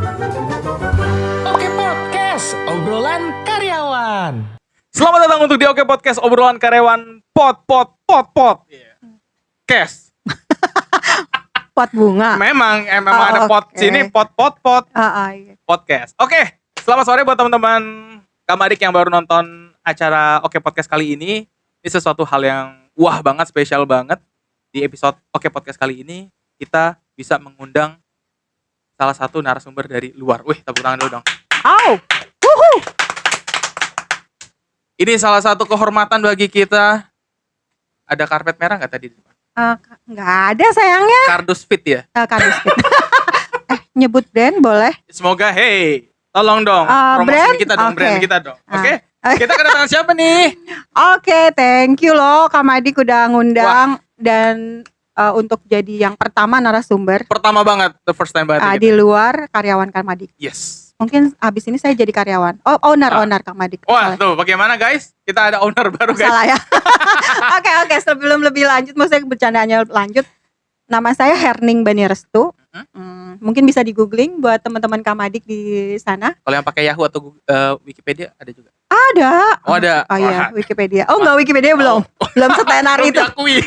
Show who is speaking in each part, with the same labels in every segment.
Speaker 1: Oke Podcast, obrolan karyawan.
Speaker 2: Selamat datang untuk di Oke Podcast obrolan karyawan pot. Kes.
Speaker 3: Pot bunga.
Speaker 2: Memang
Speaker 3: Oh,
Speaker 2: ada pot
Speaker 3: oke.
Speaker 2: sini pot
Speaker 3: Iya.
Speaker 2: podcast. Oke, selamat sore buat teman-teman Kamarik yang baru nonton acara Oke Podcast kali ini. Ini sesuatu hal yang wah banget, spesial banget. Di episode Oke Podcast kali ini kita bisa mengundang salah satu narasumber dari luar. Wih, tepuk tangan dulu dong.
Speaker 3: Au. Wuhu.
Speaker 2: Ini salah satu kehormatan bagi kita. Ada karpet merah nggak tadi?
Speaker 3: Nggak ada sayangnya.
Speaker 2: Kardus Fit ya.
Speaker 3: Kardus fit. Nyebut brand boleh?
Speaker 2: Semoga, hey, tolong dong promosiin
Speaker 3: brand?
Speaker 2: kita dong,
Speaker 3: Oke.
Speaker 2: brand kita dong. Oke,
Speaker 3: Ah.
Speaker 2: kita kedatangan siapa nih?
Speaker 3: Oke, thank you loh Kak Madik udah ngundang dan untuk jadi yang pertama narasumber
Speaker 2: Pertama banget, the first time banget.
Speaker 3: di luar karyawan Kak Madik.
Speaker 2: Yes.
Speaker 3: Mungkin abis ini saya jadi karyawan. Oh, owner Kak Madik.
Speaker 2: Wah,
Speaker 3: Salah.
Speaker 2: tuh bagaimana guys? Kita ada owner baru guys.
Speaker 3: Salah ya. Oke, sebelum lebih lanjut, maksudnya bercandanya lanjut. Nama saya Herning Bani Restu. Mungkin bisa di googling buat teman-teman Kamadik di sana.
Speaker 2: Kalau yang pakai Yahoo atau Wikipedia ada juga.
Speaker 3: Ada.
Speaker 2: Oh, ada.
Speaker 3: Oh iya,
Speaker 2: Wah.
Speaker 3: Wikipedia. Oh enggak, Wikipedia belum. Belum setenar
Speaker 2: Belum
Speaker 3: itu.
Speaker 2: diakui.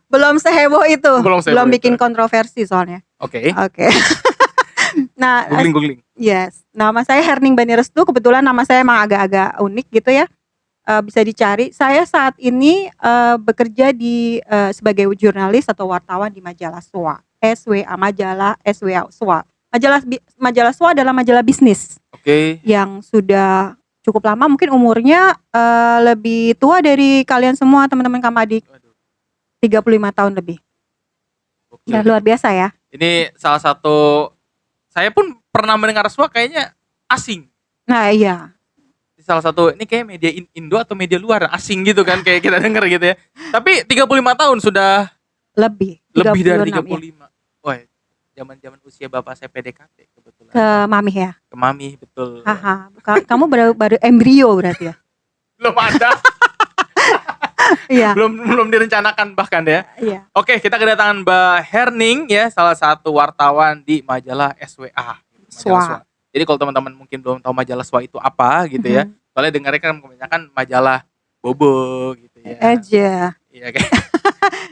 Speaker 3: Belum seheboh itu.
Speaker 2: Belum seheboh
Speaker 3: bikin
Speaker 2: itu.
Speaker 3: kontroversi soalnya.
Speaker 2: Oke.
Speaker 3: Oke. Nah,
Speaker 2: Googling.
Speaker 3: yes. Nama saya Herning Bani Restu. Kebetulan nama saya emang agak-agak unik gitu ya. Bisa dicari. Saya saat ini bekerja di sebagai jurnalis atau wartawan di majalah SWA. Majalah SWA. Majalah SWA adalah majalah bisnis
Speaker 2: Oke.
Speaker 3: yang sudah cukup lama, mungkin umurnya lebih tua dari kalian semua teman-teman Kamadik.
Speaker 2: Waduh.
Speaker 3: 35 tahun lebih.
Speaker 2: Oke.
Speaker 3: Ya, luar biasa ya.
Speaker 2: Ini salah satu, saya pun pernah mendengar suara kayaknya asing.
Speaker 3: Nah iya.
Speaker 2: Salah satu, ini kayak media Indo atau media luar asing gitu kan, kayak kita denger gitu ya. Tapi 35 tahun sudah
Speaker 3: Lebih
Speaker 2: dari
Speaker 3: 36, ya.
Speaker 2: 35. Wah, zaman-zaman usia bapak saya PDKT kebetulan.
Speaker 3: Ke Mami ya.
Speaker 2: Ke Mami, betul.
Speaker 3: Haha. Kamu baru embrio berarti ya.
Speaker 2: Belum ada,
Speaker 3: Iya.
Speaker 2: belum direncanakan bahkan ya.
Speaker 3: Iya.
Speaker 2: Oke, kita kedatangan Mbak Herning ya, salah satu wartawan di majalah SWA.
Speaker 3: SWA.
Speaker 2: Jadi kalau teman-teman mungkin belum tahu majalah SWA itu apa gitu ya. Soalnya dengarnya kan kebanyakan majalah bobo gitu ya.
Speaker 3: Aja.
Speaker 2: Iya kan.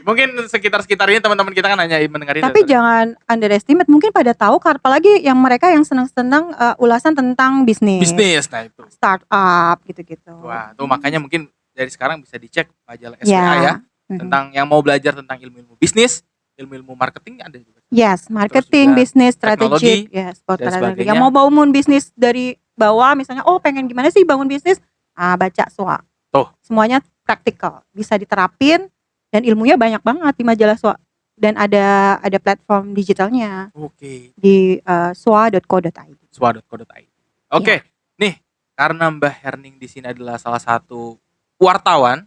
Speaker 2: Mungkin sekitar ini teman-teman kita kan hanya mendengar itu.
Speaker 3: Tapi jangan underestimate, mungkin pada tahu apalagi yang mereka yang senang-senang ulasan tentang bisnis.
Speaker 2: Nah itu.
Speaker 3: Startup gitu-gitu.
Speaker 2: Wah, tuh makanya mungkin dari sekarang bisa dicek majalah
Speaker 3: Ya.
Speaker 2: SWA ya. Tentang yang mau belajar tentang ilmu-ilmu bisnis, ilmu-ilmu marketing ada juga.
Speaker 3: Yes, marketing,
Speaker 2: juga
Speaker 3: bisnis,
Speaker 2: teknologi,
Speaker 3: strategik, yes,
Speaker 2: dan
Speaker 3: strategi.
Speaker 2: sebagainya.
Speaker 3: Yang mau bangun bisnis dari bawah, misalnya, pengen gimana sih bangun bisnis? Baca SWA.
Speaker 2: Tuh.
Speaker 3: Semuanya praktikal, bisa diterapin, dan ilmunya banyak banget di majalah SWA. Dan ada platform digitalnya
Speaker 2: Oke.
Speaker 3: di swa.co.id.
Speaker 2: Swa.co.id. Oke, nih karena Mbak Herning di sini adalah salah satu wartawan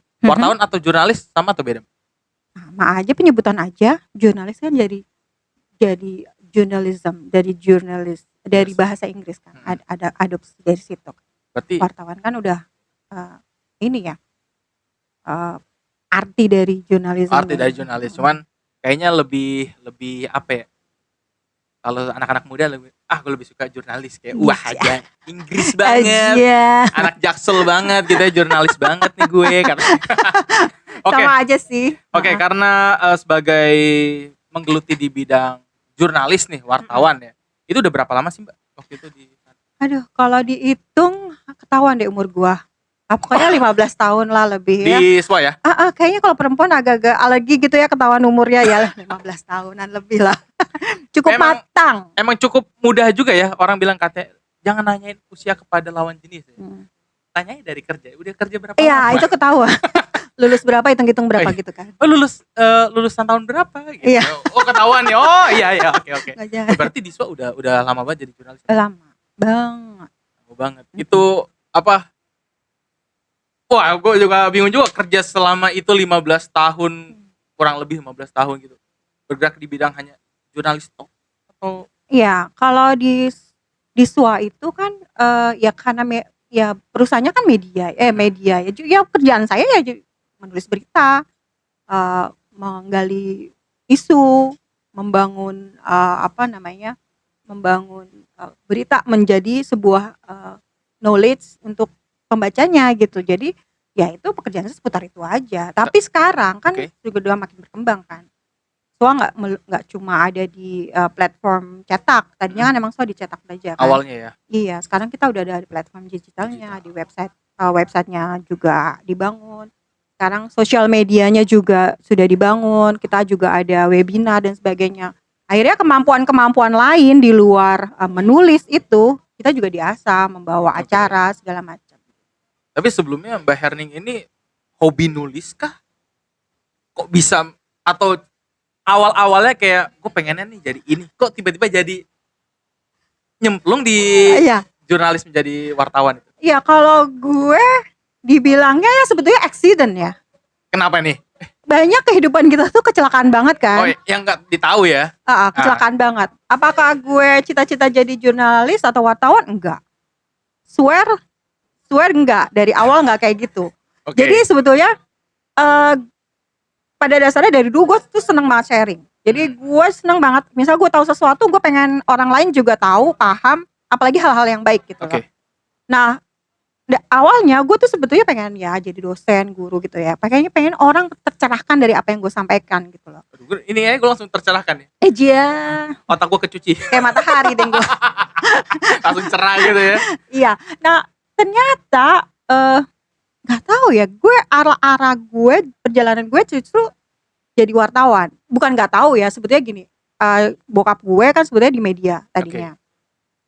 Speaker 2: atau jurnalis sama atau beda?
Speaker 3: Sama aja penyebutan aja, jurnalis kan jadi journalism, dari bahasa Inggris kan, ada adopsi dari situ.
Speaker 2: Berarti
Speaker 3: Wartawan kan udah ini ya, arti dari jurnalisme.
Speaker 2: arti dari jurnalis, cuman kayaknya lebih apa ya? Kalau anak-anak muda gue lebih suka jurnalis kayak wah aja Inggris banget.
Speaker 3: Aja.
Speaker 2: Anak jaksel banget gitu ya, jurnalis banget nih gue karena. Oke.
Speaker 3: Sama aja sih.
Speaker 2: Oke, karena sebagai menggeluti di bidang jurnalis nih, wartawan ya. Itu udah berapa lama sih Mbak waktu itu di
Speaker 3: Aduh, kalau dihitung ketahuan deh umur gua. Pokoknya 15 tahun lah lebih ya.
Speaker 2: di SWA ya?
Speaker 3: Kayaknya kalau perempuan agak-agak alergi gitu ya ketahuan umurnya ya 15 tahunan lebih lah. Cukup matang.
Speaker 2: Emang cukup mudah juga ya, orang bilang katanya jangan nanyain usia kepada lawan jenis ya. Tanyain dari kerja, udah kerja berapa
Speaker 3: Iya,
Speaker 2: lama?
Speaker 3: itu ketahuan. Lulus berapa, hitung-hitung berapa gitu kan.
Speaker 2: Oh lulusan tahun berapa gitu.
Speaker 3: Iya.
Speaker 2: Oh ketahuan ya. Oh iya oke.
Speaker 3: Nggak jangan.
Speaker 2: Berarti di SWA udah lama banget jadi jurnalis.
Speaker 3: Lama banget.
Speaker 2: Lama banget. Itu apa? Wah, gue juga bingung juga kerja selama itu 15 tahun, kurang lebih 15 tahun gitu. Bergerak di bidang hanya jurnalis atau
Speaker 3: Iya, kalau di SWA itu kan ya karena ya perusahaannya kan media ya. Ya kerjaan saya ya menulis berita, menggali isu, membangun membangun berita menjadi sebuah knowledge untuk pembacanya gitu. Jadi ya itu pekerjaan saya seputar itu aja. Tapi sekarang kan
Speaker 2: Oke.
Speaker 3: juga udah makin berkembang kan. SWA nggak cuma ada di platform cetak. Tadinya kan emang SWA dicetak aja kan.
Speaker 2: Awalnya ya.
Speaker 3: Iya, sekarang kita udah ada di platform digitalnya, di websitenya juga dibangun. Sekarang sosial medianya juga sudah dibangun. Kita juga ada webinar dan sebagainya. Akhirnya kemampuan-kemampuan lain di luar menulis itu kita juga diasah, membawa
Speaker 2: Oke.
Speaker 3: acara segala macam.
Speaker 2: Tapi sebelumnya Mbak Herning ini hobi nulis kah? Kok bisa, atau awal-awalnya kayak gue pengennya nih jadi ini, kok tiba-tiba jadi nyemplung di
Speaker 3: Iya,
Speaker 2: jurnalis menjadi wartawan?
Speaker 3: iya kalau gue dibilangnya ya sebetulnya accident ya.
Speaker 2: Kenapa nih?
Speaker 3: Banyak kehidupan kita tuh kecelakaan banget
Speaker 2: Oh,
Speaker 3: kan.
Speaker 2: yang nggak ditahu ya.
Speaker 3: Kecelakaan banget. Apakah gue cita-cita jadi jurnalis atau wartawan? Enggak. Swear enggak. Dari awal enggak kayak gitu.
Speaker 2: Oke.
Speaker 3: Jadi sebetulnya eh, pada dasarnya dari dulu gue tuh seneng banget sharing. Jadi gue seneng banget. Misal gue tahu sesuatu, gue pengen orang lain juga tahu, paham, apalagi hal-hal yang baik gitu loh.
Speaker 2: Oke.
Speaker 3: Nah, awalnya gue tuh sebetulnya pengen ya jadi dosen, guru gitu ya. Pengen orang tercerahkan dari apa yang gue sampaikan gitu loh.
Speaker 2: Aduh, ini ya gue langsung tercerahkan ya.
Speaker 3: Iya,
Speaker 2: Otak gue kecuci.
Speaker 3: kayak matahari deh gue.
Speaker 2: Langsung cerah gitu ya.
Speaker 3: Iya. Nah, ternyata nggak tahu ya, gue arah gue perjalanan gue justru jadi wartawan. Bukan nggak tahu ya, sebetulnya gini. Bokap gue kan sebetulnya di media tadinya.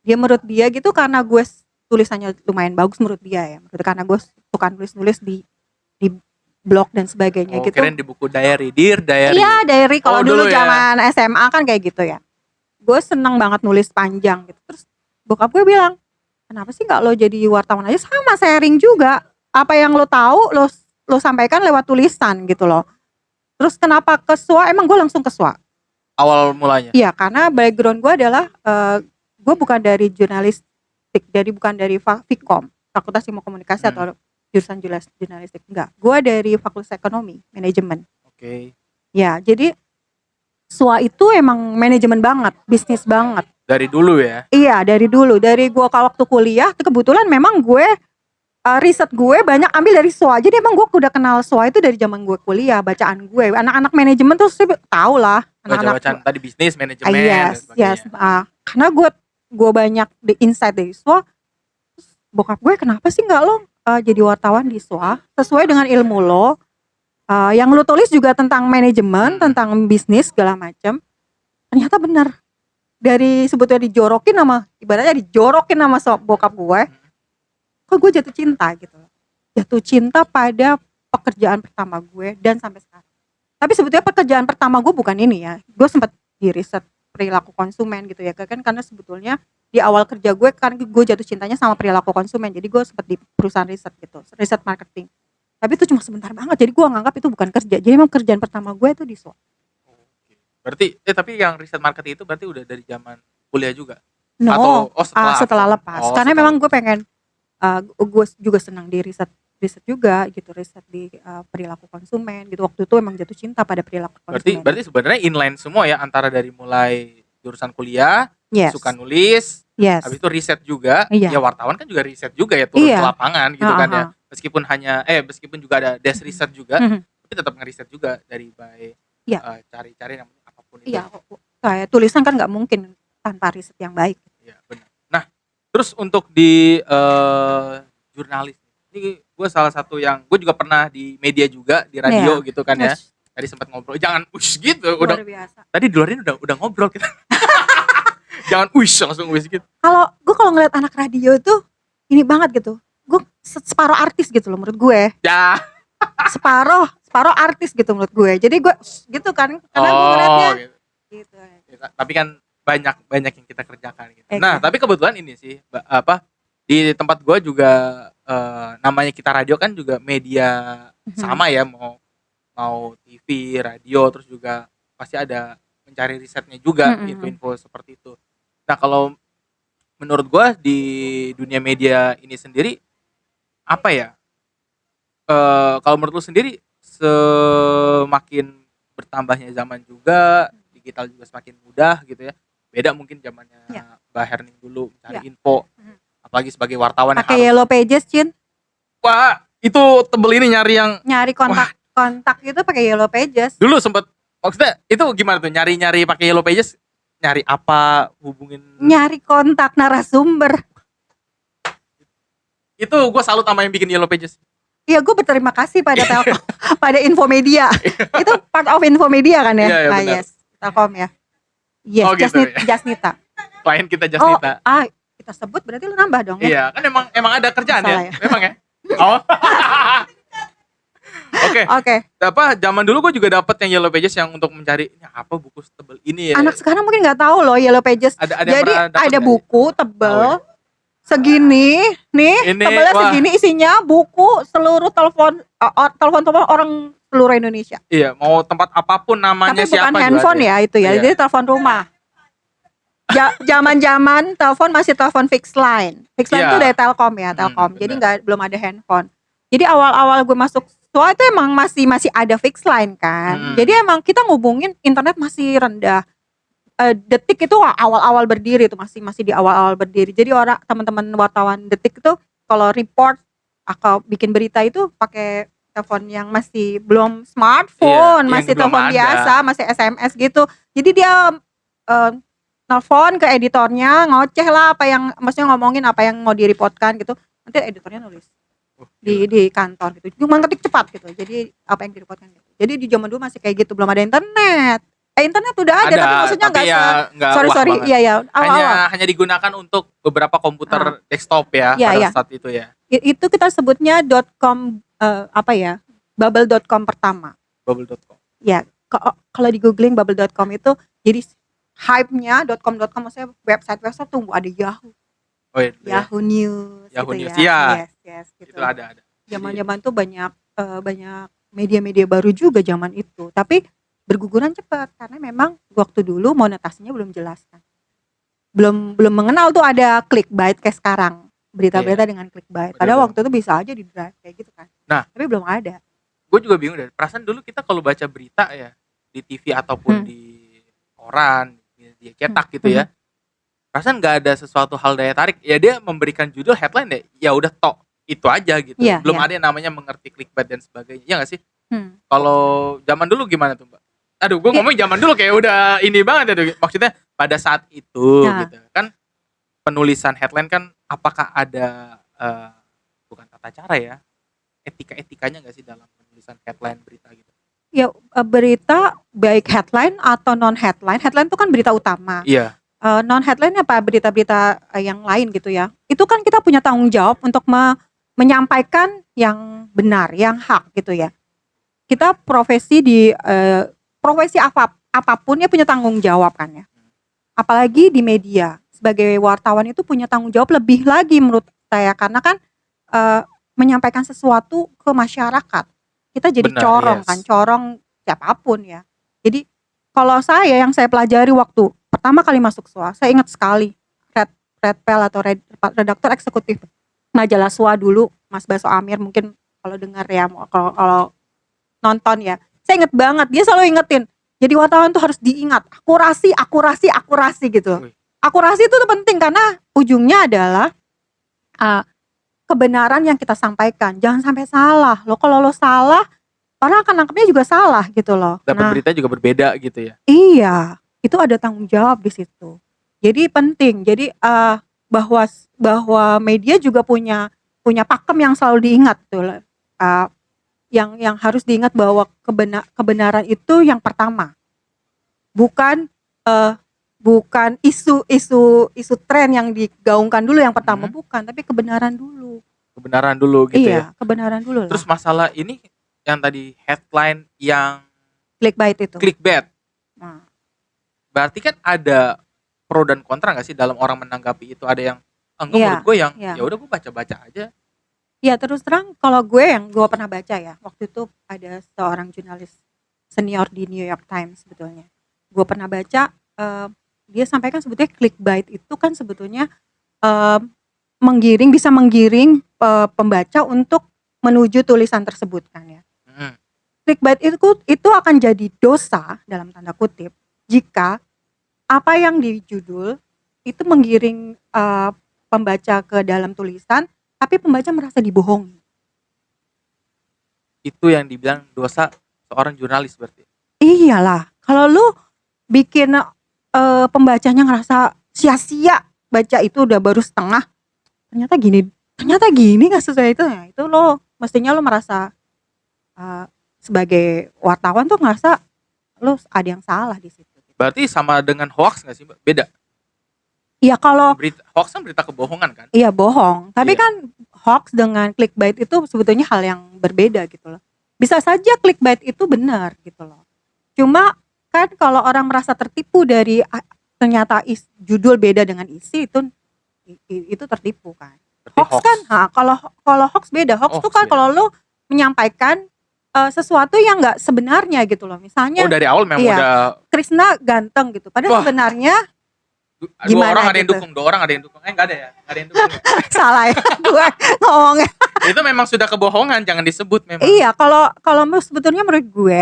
Speaker 3: Dia menurut dia gitu karena gue tulisannya lumayan bagus menurut dia ya. Karena gue suka nulis di blog dan sebagainya
Speaker 2: Oh,
Speaker 3: gitu.
Speaker 2: keren di buku diary, Dear Diary.
Speaker 3: Iya, diary kalau
Speaker 2: Oh,
Speaker 3: dulu
Speaker 2: dulu ya.
Speaker 3: zaman SMA kan kayak gitu ya. Gue seneng banget nulis panjang gitu. Terus bokap gue bilang, kenapa sih nggak lo jadi wartawan aja, sama sharing juga. Apa yang lo tahu lo sampaikan lewat tulisan gitu loh. Terus kenapa ke SWA? Emang gue langsung ke SWA.
Speaker 2: Awal mulanya.
Speaker 3: Iya, karena background gue adalah gue bukan dari jurnalistik, jadi bukan dari Fikom, Fakultas Ilmu Komunikasi atau jurusan jurnalistik, enggak. Gue dari Fakultas Ekonomi, Manajemen.
Speaker 2: Oke.
Speaker 3: Ya, jadi SWA itu emang manajemen banget, bisnis banget.
Speaker 2: Dari dulu ya.
Speaker 3: Iya, dari dulu. Dari gue kalau waktu kuliah, kebetulan memang gue riset gue banyak ambil dari SWA. Jadi emang gue udah kenal SWA itu dari zaman gue kuliah, bacaan gue. Anak-anak manajemen tuh tau lah.
Speaker 2: Baca-bacaan tadi bisnis, manajemen, dan
Speaker 3: Yes.
Speaker 2: sebagainya.
Speaker 3: Karena gue banyak di insight dari SWA. Terus bokap gue, kenapa sih nggak lo jadi wartawan di SWA sesuai dengan ilmu lo, yang lo tulis juga tentang manajemen, tentang bisnis segala macam. Ternyata benar. Dari sebetulnya ibaratnya dijorokin sama bokap gue, kok gue jatuh cinta gitu loh. Jatuh cinta pada pekerjaan pertama gue dan sampai sekarang. Tapi sebetulnya pekerjaan pertama gue bukan ini ya. Gue sempat di riset perilaku konsumen gitu ya kan, karena sebetulnya di awal kerja gue kan gue jatuh cintanya sama perilaku konsumen. Jadi gue sempat di perusahaan riset gitu, riset marketing. Tapi itu cuma sebentar banget. Jadi gue nganggap itu bukan kerja. Jadi memang kerjaan pertama gue itu di SWA.
Speaker 2: Berarti tapi yang riset marketing itu berarti udah dari zaman kuliah juga?
Speaker 3: No,
Speaker 2: Atau
Speaker 3: setelah lepas. Karena memang gue pengen, gue juga senang di riset juga gitu, riset di perilaku konsumen gitu. Waktu itu emang jatuh cinta pada perilaku konsumen.
Speaker 2: Berarti sebenarnya inline semua ya, antara dari mulai jurusan kuliah,
Speaker 3: Yes.
Speaker 2: suka nulis,
Speaker 3: Yes.
Speaker 2: habis itu riset juga.
Speaker 3: Iya.
Speaker 2: Ya wartawan kan juga riset juga ya, turun
Speaker 3: Iya.
Speaker 2: ke lapangan gitu kan ya.
Speaker 3: Aha.
Speaker 2: Meskipun juga ada desk riset juga, tapi tetap ngeriset juga dari
Speaker 3: Iya.
Speaker 2: cari-cari yang apapun itu.
Speaker 3: Iya, kayak tulisan kan nggak mungkin tanpa riset yang baik.
Speaker 2: Iya, benar. Nah, terus untuk di jurnalis, ini gue salah satu yang gue juga pernah di media juga, di radio gitu kan ya.
Speaker 3: Ush,
Speaker 2: Tadi sempat ngobrol, jangan gitu,
Speaker 3: luar biasa.
Speaker 2: tadi di luar ini udah ngobrol kita. Jangan langsung gitu.
Speaker 3: Kalau ngeliat anak radio tuh ini banget gitu. Gue separuh artis gitu loh menurut gue.
Speaker 2: Ya.
Speaker 3: Separuh artis gitu menurut gue. Jadi gue gitu kan, karena gue ngeliatnya gitu.
Speaker 2: Tapi kan banyak yang kita kerjakan gitu.
Speaker 3: Exactly.
Speaker 2: Nah, tapi kebetulan ini sih di tempat gue juga namanya kita radio kan juga media sama ya, mau TV, radio, terus juga pasti ada mencari risetnya juga, info-info seperti itu. Nah, kalau menurut gue di dunia media ini sendiri, apa ya, kalau menurut lu sendiri, semakin bertambahnya zaman juga, digital juga semakin mudah gitu ya, beda mungkin zamannya
Speaker 3: Ya.
Speaker 2: Mbak Herning dulu cari
Speaker 3: Ya.
Speaker 2: info, apalagi sebagai wartawan yang
Speaker 3: Pakai
Speaker 2: harus
Speaker 3: Yellow Pages, Cin.
Speaker 2: wah itu tebel ini nyari yang
Speaker 3: Nyari kontak itu pakai Yellow Pages.
Speaker 2: dulu sempet maksudnya itu gimana tuh nyari pakai Yellow Pages, nyari apa, hubungin
Speaker 3: Nyari kontak narasumber.
Speaker 2: itu gue salut sama yang bikin Yellow Pages.
Speaker 3: Iya, gue berterima kasih pada Telkom, pada Infomedia. Itu part of Infomedia kan ya?
Speaker 2: Iya, iya, benar.
Speaker 3: Yes, Telkom ya. Yes,
Speaker 2: Oh, gitu, ya.
Speaker 3: Jasnita.
Speaker 2: Klien kita Jasnita.
Speaker 3: Kita sebut berarti lu nambah dong ya?
Speaker 2: Iya, kan emang ada kerjaan
Speaker 3: Salah
Speaker 2: ya?
Speaker 3: ya.
Speaker 2: Memang ya? Oh. Oke,
Speaker 3: Oke.
Speaker 2: zaman dulu gue juga dapet yang Yellow Pages yang untuk mencari ini apa buku tebel ini ya.
Speaker 3: Anak sekarang mungkin nggak tahu loh Yellow Pages.
Speaker 2: Ada yang
Speaker 3: Jadi
Speaker 2: pernah dapet
Speaker 3: ada
Speaker 2: nggak?
Speaker 3: buku tebel
Speaker 2: Oh, iya.
Speaker 3: segini, nih
Speaker 2: Ini,
Speaker 3: tebelnya
Speaker 2: wah.
Speaker 3: segini, isinya buku seluruh telepon orang seluruh Indonesia.
Speaker 2: Iya, mau tempat apapun namanya
Speaker 3: Tapi
Speaker 2: siapa
Speaker 3: bukan
Speaker 2: juga
Speaker 3: handphone
Speaker 2: ada.
Speaker 3: ya itu ya,
Speaker 2: Iya.
Speaker 3: jadi telepon rumah. Zaman-zaman telepon masih telepon fixed line. Fixed line
Speaker 2: Iya.
Speaker 3: itu dari Telkom ya, Telkom. Jadi
Speaker 2: benar.
Speaker 3: belum ada handphone. Jadi awal-awal gue masuk SWA itu emang masih ada fixed line kan. Jadi emang kita ngubungin internet masih rendah. Detik itu awal-awal berdiri itu masih di awal-awal berdiri. Jadi teman-teman wartawan Detik itu kalau report atau bikin berita itu pakai telepon yang masih belum smartphone,
Speaker 2: Iya,
Speaker 3: masih
Speaker 2: yang belum
Speaker 3: telepon
Speaker 2: ada.
Speaker 3: biasa, masih SMS gitu. Jadi dia nelfon ke editornya, ngoceh lah maksudnya ngomongin apa yang mau direportkan gitu. Nanti editornya nulis di kantor gitu. Cuma ketik cepat gitu. Jadi apa yang direportkan gitu. Jadi di zaman dulu masih kayak gitu, belum ada internet. Internet udah ada, tapi maksudnya
Speaker 2: tapi
Speaker 3: nggak
Speaker 2: ya nggak wah
Speaker 3: sorry
Speaker 2: banget.
Speaker 3: iya awal-awal.
Speaker 2: hanya digunakan untuk beberapa komputer desktop ya
Speaker 3: Iya,
Speaker 2: pada
Speaker 3: iya.
Speaker 2: saat itu ya.
Speaker 3: Itu kita sebutnya .com bubble.com pertama.
Speaker 2: Bubble.com.
Speaker 3: Ya, kalau di googling bubble.com itu jadi hype-nya .com maksudnya website tuh ada Yahoo,
Speaker 2: Oh iya, dulu ya.
Speaker 3: Yahoo News
Speaker 2: Yahoo
Speaker 3: gitu
Speaker 2: News,
Speaker 3: ya.
Speaker 2: iya.
Speaker 3: Yes gitu.
Speaker 2: Itu ada.
Speaker 3: Zaman-zaman tuh banyak media-media baru juga zaman itu, tapi berguguran cepat karena memang waktu dulu monetasinya belum jelas kan. Belum mengenal tuh ada clickbait kayak sekarang. Berita-berita dengan clickbait. Padahal waktu itu bisa aja di drive kayak gitu kan.
Speaker 2: Nah,
Speaker 3: tapi belum ada.
Speaker 2: Gue juga bingung deh. Perasaan dulu kita kalau baca berita ya di TV ataupun di koran, di cetak gitu ya. Perasaan nggak ada sesuatu hal daya tarik. Ya dia memberikan judul headline deh. Ya udah tok itu aja gitu.
Speaker 3: Iya,
Speaker 2: Belum
Speaker 3: iya.
Speaker 2: ada yang namanya mengerti clickbait dan sebagainya. Ya nggak sih?
Speaker 3: Kalau
Speaker 2: zaman dulu gimana tuh Mbak? Aduh, gue ngomong zaman dulu kayak udah ini banget ya. Maksudnya pada saat itu gitu kan penulisan headline kan apakah ada bukan tata cara ya, etika-etikanya nggak sih dalam penulisan headline berita gitu?
Speaker 3: Ya berita baik headline atau non headline. Headline itu kan berita utama.
Speaker 2: Iya.
Speaker 3: Non headline apa berita-berita yang lain gitu ya. Itu kan kita punya tanggung jawab untuk menyampaikan yang benar, yang hak gitu ya. Kita profesi apapun ya punya tanggung jawab kan ya. Apalagi di media sebagai wartawan itu punya tanggung jawab lebih lagi menurut saya karena kan menyampaikan sesuatu ke masyarakat. Kita jadi corong siapapun ya. Jadi kalau yang saya pelajari waktu pertama kali masuk SWA, saya ingat sekali Redpel atau redaktur eksekutif majalah SWA dulu, Mas Baso Amir mungkin kalau dengar ya, kalau nonton ya. Saya inget banget, dia selalu ingetin. Jadi wartawan tuh harus diingat, akurasi gitu. Akurasi itu tuh penting karena ujungnya adalah kebenaran yang kita sampaikan. Jangan sampai salah. Lo kalau lo salah, orang akan nangkepnya juga salah gitu loh.
Speaker 2: Dapat berita juga berbeda gitu ya.
Speaker 3: Iya, itu ada tanggung jawab di situ. Jadi penting. Jadi bahwa media juga punya pakem yang selalu diingat tuh. Yang harus diingat bahwa kebenaran itu yang pertama. Bukan isu tren yang digaungkan dulu yang pertama, bukan, tapi kebenaran dulu.
Speaker 2: Kebenaran dulu gitu ya.
Speaker 3: Iya, kebenaran dulu lah.
Speaker 2: Terus masalah ini yang tadi headline yang
Speaker 3: clickbait itu. Nah.
Speaker 2: Berarti kan ada pro dan kontra nggak sih dalam orang menanggapi itu? Ada yang menurut gue yang ya udah gue baca aja.
Speaker 3: Ya terus terang kalau gue pernah baca ya, waktu itu ada seorang jurnalis senior di New York Times sebetulnya. Gue pernah baca, dia sampaikan sebetulnya clickbait itu kan sebetulnya bisa menggiring pembaca untuk menuju tulisan tersebut kan ya. Clickbait itu akan jadi dosa dalam tanda kutip jika apa yang di judul itu menggiring pembaca ke dalam tulisan, tapi pembaca merasa dibohongi.
Speaker 2: Itu yang dibilang dosa seorang jurnalis berarti.
Speaker 3: Iyalah, kalau lu bikin pembacanya ngerasa sia-sia baca itu udah baru setengah, ternyata gini nggak sesuai itu, ya itu lo mestinya lo merasa sebagai wartawan tuh ngerasa lo ada yang salah di situ.
Speaker 2: Berarti sama dengan hoax nggak sih, Mbak? Beda.
Speaker 3: Iya kalau
Speaker 2: Hoax kan berita kebohongan kan?
Speaker 3: iya bohong, tapi
Speaker 2: Iya.
Speaker 3: kan hoax dengan clickbait itu sebetulnya hal yang berbeda gitu loh. Bisa saja clickbait itu benar gitu loh. Cuma kan kalau orang merasa tertipu dari ternyata judul beda dengan isi itu tertipu kan.
Speaker 2: Berarti
Speaker 3: Hoax kan, kalau hoax beda. Hoax
Speaker 2: Oh,
Speaker 3: tuh kan
Speaker 2: beda.
Speaker 3: kalau lo menyampaikan sesuatu yang nggak sebenarnya gitu loh. Misalnya
Speaker 2: dari awal memang
Speaker 3: iya.
Speaker 2: udah
Speaker 3: Krishna ganteng gitu. Padahal
Speaker 2: Wah.
Speaker 3: sebenarnya
Speaker 2: dua
Speaker 3: Gimana
Speaker 2: orang ada yang
Speaker 3: gitu?
Speaker 2: dukung, 2 orang ada yang dukung. Enggak ada ya? Nggak ada yang dukung.
Speaker 3: salah ya gue ngomongnya.
Speaker 2: Itu memang sudah kebohongan, jangan disebut memang.
Speaker 3: Iya, kalau sebetulnya menurut gue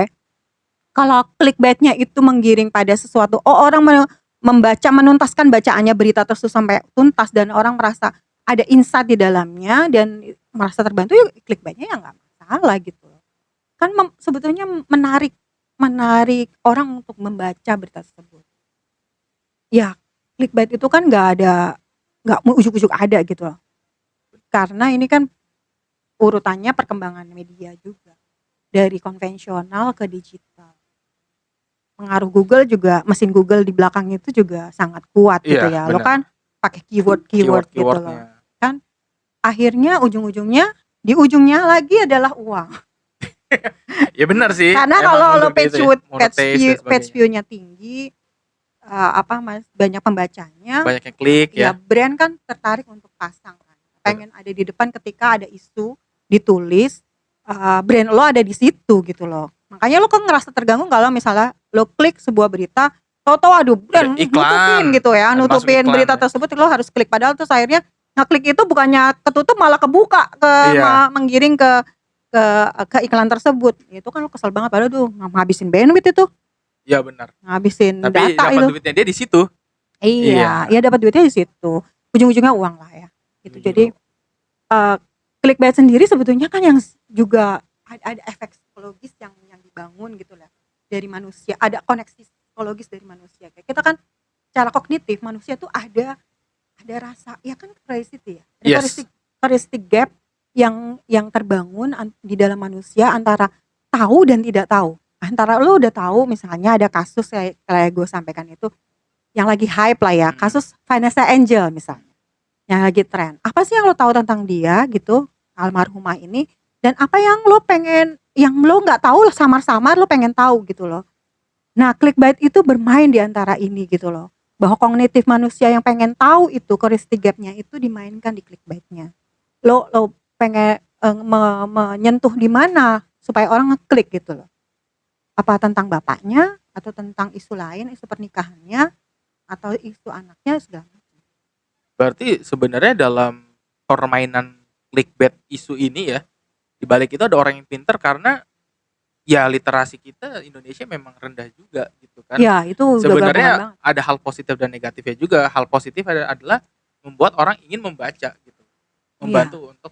Speaker 3: kalau clickbaitnya itu menggiring pada sesuatu, orang menuntaskan bacaannya berita tersebut sampai tuntas dan orang merasa ada insight di dalamnya dan merasa terbantu, ya clickbaitnya ya nggak masalah gitu. Kan sebetulnya menarik orang untuk membaca berita tersebut. Ya, clickbait itu kan nggak ujuk-ujuk ada gitu loh. Karena ini kan urutannya perkembangan media juga dari konvensional ke digital. Pengaruh Google juga, mesin Google di belakang itu juga sangat kuat gitu
Speaker 2: Iya,
Speaker 3: ya. Lo
Speaker 2: benar.
Speaker 3: kan pakai keyword gitu loh.
Speaker 2: Keyword-keywordnya.
Speaker 3: Akhirnya ujung-ujungnya di ujungnya lagi adalah uang.
Speaker 2: Ya benar sih.
Speaker 3: Karena
Speaker 2: Emang
Speaker 3: kalau lo
Speaker 2: untuk gitu ya, monetize dan
Speaker 3: page
Speaker 2: sebagainya.
Speaker 3: view-nya tinggi, banyak pembacanya,
Speaker 2: Banyak yang klik
Speaker 3: ya
Speaker 2: ya.
Speaker 3: brand kan tertarik untuk pasang kan. Pengen ada di depan ketika ada isu ditulis, brand lo ada di situ gitu loh. Makanya lo kan ngerasa terganggu kalau misalnya lo klik sebuah berita, tahu-tahu aduh brand
Speaker 2: Ada iklan.
Speaker 3: nutupin gitu ya,
Speaker 2: Ada masuk
Speaker 3: nutupin
Speaker 2: iklan,
Speaker 3: berita
Speaker 2: ya.
Speaker 3: tersebut, lo harus klik, padahal terus akhirnya ngeklik itu bukannya ketutup malah kebuka
Speaker 2: Iya.
Speaker 3: menggiring ke iklan tersebut. Itu kan lo kesel banget, padahal tuh ngabisin bandwidth itu,
Speaker 2: Iya benar.
Speaker 3: ngabisin
Speaker 2: Tapi
Speaker 3: data
Speaker 2: dapat
Speaker 3: itu.
Speaker 2: duitnya dia di situ.
Speaker 3: Iya, ya dapat duitnya di situ. Ujung-ujungnya uang lah ya. Gitu.
Speaker 2: Ujung-ujungnya
Speaker 3: Jadi clickbait sendiri sebetulnya kan yang juga ada efek psikologis yang dibangun gitu lah dari manusia. Ada koneksi psikologis dari manusia. Kayak kita kan secara kognitif manusia tuh ada rasa, ya kan curiosity ya. Ada
Speaker 2: Yes.
Speaker 3: curiosity gap yang terbangun di dalam manusia antara tahu dan tidak tahu. Antara lo udah tahu misalnya ada kasus kayak gue sampaikan itu yang lagi hype lah ya, kasus Vanessa Angel misalnya, yang lagi tren. Apa sih yang lo tahu tentang dia gitu, almarhumah ini, dan apa yang lo nggak tahu samar-samar lo pengen tahu gitu loh. Nah, clickbait itu bermain di antara ini gitu loh, bahwa kognitif manusia yang pengen tahu itu, curiosity gap-nya itu dimainkan di clickbait-nya. Lo pengen menyentuh di mana supaya orang ngeklik gitu loh. Apa tentang bapaknya, atau tentang isu lain, isu pernikahannya, atau isu anaknya, segala macam.
Speaker 2: Berarti sebenarnya dalam permainan clickbait isu ini ya, di balik itu ada orang yang pintar karena ya literasi kita Indonesia memang rendah juga gitu kan.
Speaker 3: Ya, itu udah
Speaker 2: Sebenarnya
Speaker 3: gampang banget.
Speaker 2: ada hal positif dan negatifnya juga. Hal positif adalah membuat orang ingin membaca gitu. Membantu untuk